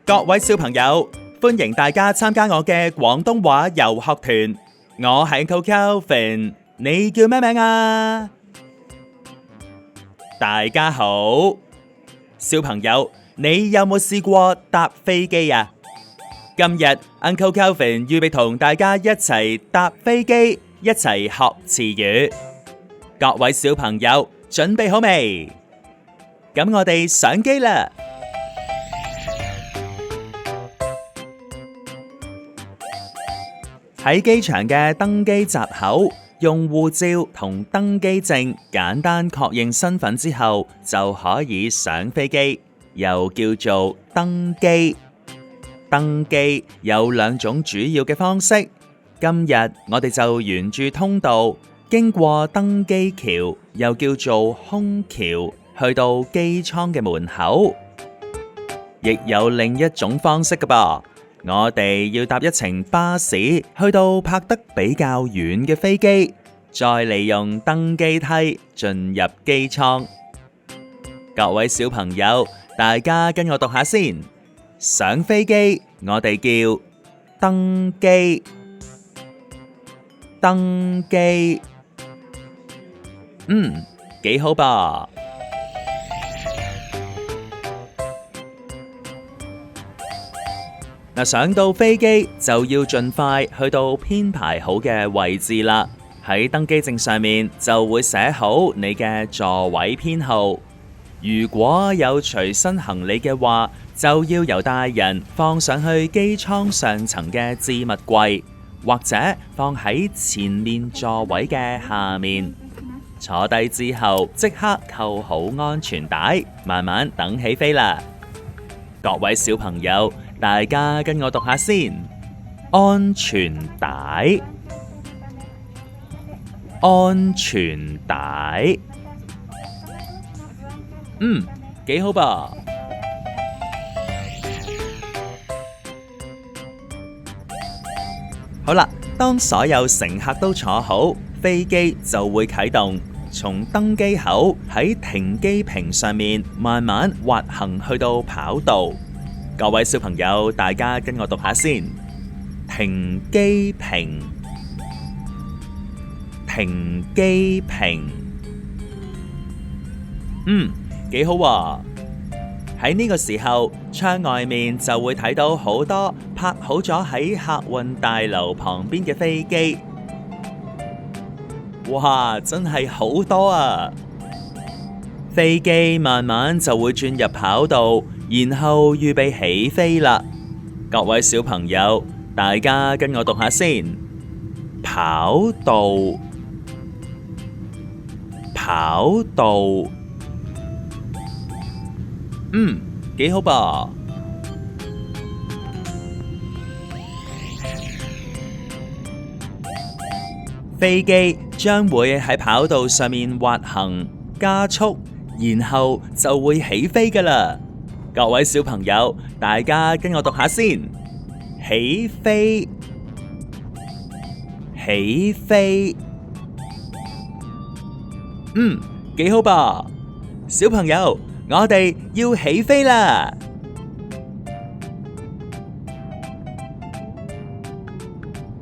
各位小朋友，歡迎大家參加我嘅廣東話遊學團。我係 Uncle Kelvin，你叫咩名啊？大家好，小朋友，你有冇試過搭飛機啊？今日 Uncle Kelvin 預備同大家一齊搭飛機，一齊學詞語。各位小朋友，準備好未？咁我哋上機啦！喺機場嘅登機閘口，用護照同登機證簡單確認身份之後，就可以上飛機，又叫做登機。登機有兩種主要嘅方式，今日我哋就沿住通道，經過登機橋，又叫做空橋，去到機艙嘅門口。亦有另一種方式㗎噃。我哋要搭一程巴士去到泊得比較遠嘅飛機，再利用登機梯進入機艙。各位小朋友，大家跟我讀下先。上飛機我哋叫登機，登機，幾好噃。上到飛機就要盡快去到編排好嘅位置啦。喺登機證上面就會寫好你嘅座位編號。如果有隨身行李嘅話，就要由大人放上去機艙上層嘅置物櫃，或者放喺前面座位嘅下面。坐低之後即刻扣好安全帶，慢慢等起飛啦。各位小朋友，大家跟我讀下先。安全帶，安全帶，幾好噃。好啦，當所有乘客都坐好，飛機就會啟動，從登機口喺停機坪上面慢慢滑行去到跑道。各位小朋友，大家跟我讀下先。停機坪，停機坪，幾好喎。喺呢個時候，窗外面就會睇到好多泊好咗喺客運大樓旁邊嘅飛機。哇，真係好多啊！飛機慢慢就會轉入跑道，然後預備起飛啦。各位小朋友，大家跟我讀下先。跑道，跑道，幾好噃。飛機將會喺跑道上面滑行加速，然後就會起飛㗎喇。各位小朋友，大家跟我讀下先。起飛，起飛，幾好噃。小朋友，我哋要起飛啦！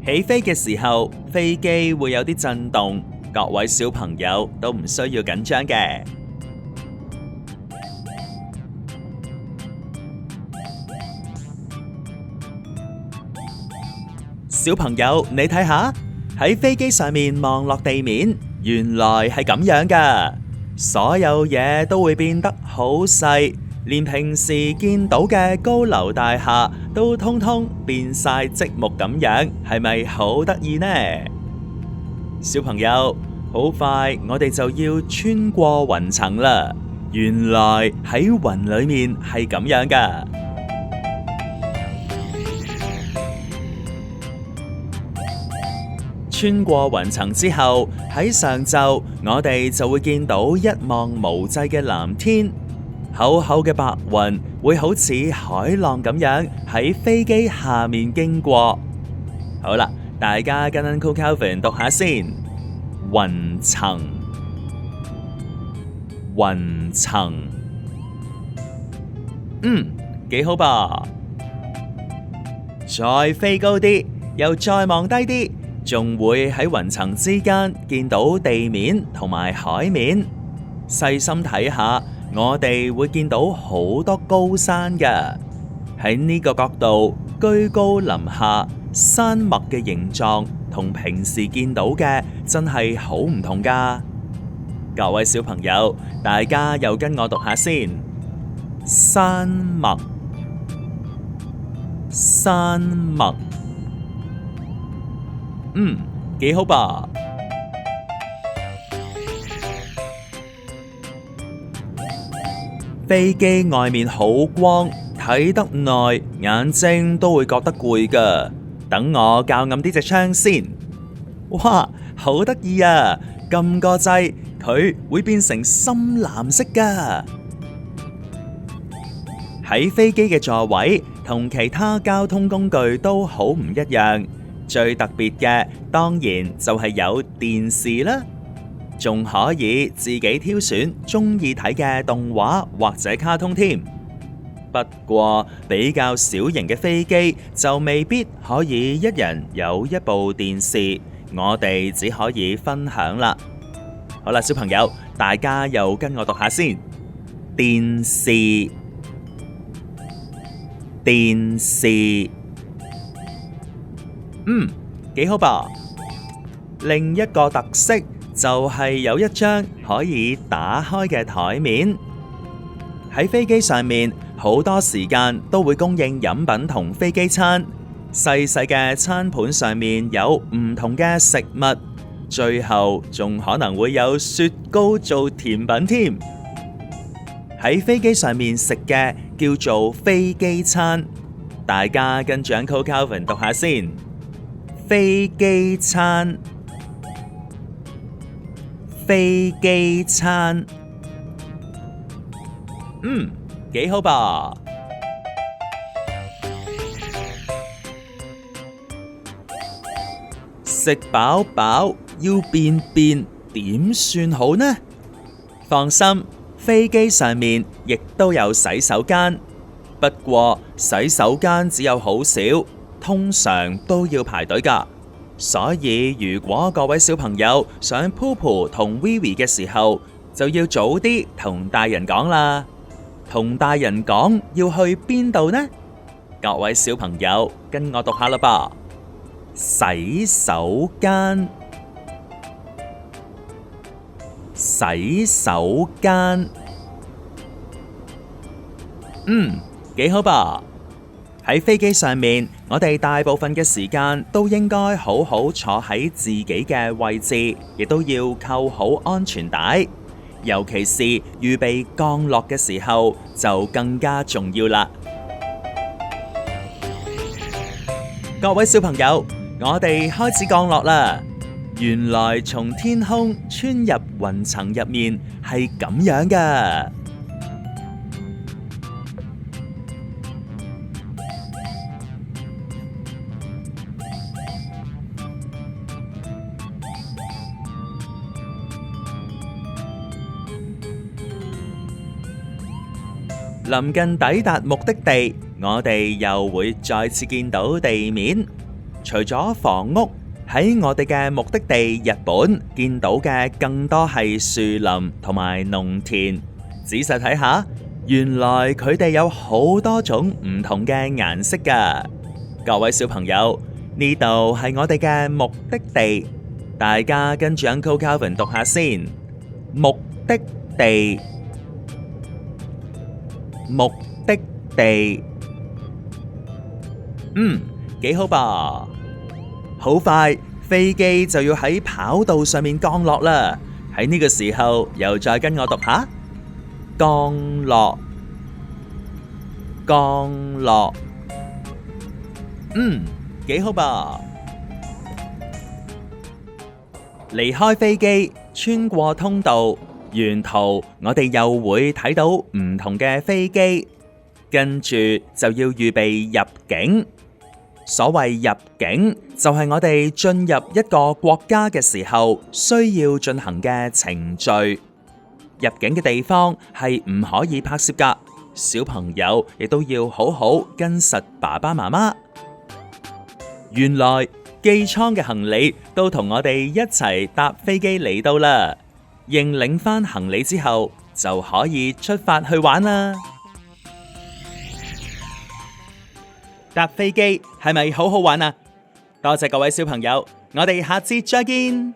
起飛嘅時候，飛機會有啲震動，各位小朋友都唔需要緊張嘅。小朋友，你睇下，喺飛機上面望落地面，原來係咁樣㗎。所有嘢都會變得好細，連平時見到嘅高樓大廈都通通變晒積木咁樣，係咪好得意呢？小朋友，好快我哋就要穿過雲層啦。原來喺雲裏面係咁樣㗎。穿過雲層之後，喺上晝我哋就會見到一望無際嘅藍天，厚厚嘅白雲會好似海浪咁樣喺飛機下面經過。好啦，大家跟 Uncle Kelvin 讀下先。雲層，雲層，幾好噃。再飛高啲，又再望低啲，仲會喺雲層之間見到地面同埋海面。細心睇下，我哋會見到好多高山㗎。喺呢個角度，居高臨下，山脈嘅形狀同平時見到嘅真係好唔同㗎。各位小朋友，大家又跟我讀下先。山脈，山脈，幾好吧？飛機外面好光，睇得耐，眼睛都會覺得攰㗎。等我較暗啲隻窗先。哇，好得意啊！撳個掣，佢會變成深藍色㗎。喺飛機嘅座位同其他交通工具都好唔一樣，最特別嘅當然就係有電視啦，仲可以自己挑選中意睇嘅動畫或者卡通添。不過比較小型嘅飛機就未必可以一人有一部電視，我哋只可以分享啦。好啦，小朋友，大家又跟我讀下先。電視，電視，幾好吧？另一個特色就係有一張可以打開嘅台面。喺飛機上面，好多時間都會供應飲品同飛機餐。細細嘅餐盤上面有唔同嘅食物，最後仲可能會有雪糕做甜品添。喺飛機上面食嘅叫做飛機餐，大家跟住 Uncle Calvin 讀下先。飛機餐，飛機餐，幾好吧？食飽飽要便便，點算好呢？放心，飛機上面亦都有洗手間，不過洗手間只有好少，通常都要排隊㗎。所以如果各位小朋友想 Popo 同 Vivi 嘅時候，就要早啲同大人講啦。同大人講要去邊度呢？各位小朋友跟我讀下啦噃。洗手間，洗手間，幾好吧？喺飛機上面，我哋大部分嘅時間都應該好好坐喺自己嘅位置，亦都要扣好安全帶。尤其是預備降落嘅時候，就更加重要啦。各位小朋友，我哋開始降落啦。原來從天空穿入雲層入面係咁樣㗎。臨近抵達目的地，我哋又會再次見到地面。除咗房屋，喺我哋嘅目的地日本見到嘅更多係樹林同埋農田。仔細睇下，原來佢哋有好多種唔同嘅顏色㗎。各位小朋友，呢度係我哋嘅目的地，大家跟住 Uncle Calvin 讀下先。目的地，目的地，幾好吧？好快，飛機就要喺跑道上面降落啦。喺呢個時候，又再跟我讀下。降落，降落，幾好吧？離開飛機，穿過通道。沿途我哋又會睇到唔同嘅飛機，跟住就要預備入境。所謂入境，就係我哋進入一個國家嘅時候需要進行嘅程序。入境嘅地方係唔可以拍攝㗎，小朋友亦都要好好跟實爸爸媽媽。原來寄艙嘅行李都同我哋一齊搭飛機嚟到啦。認領返行李之後，就可以出發去玩啦。搭飛機係咪好好玩啊？多謝各位小朋友，我哋下次再見。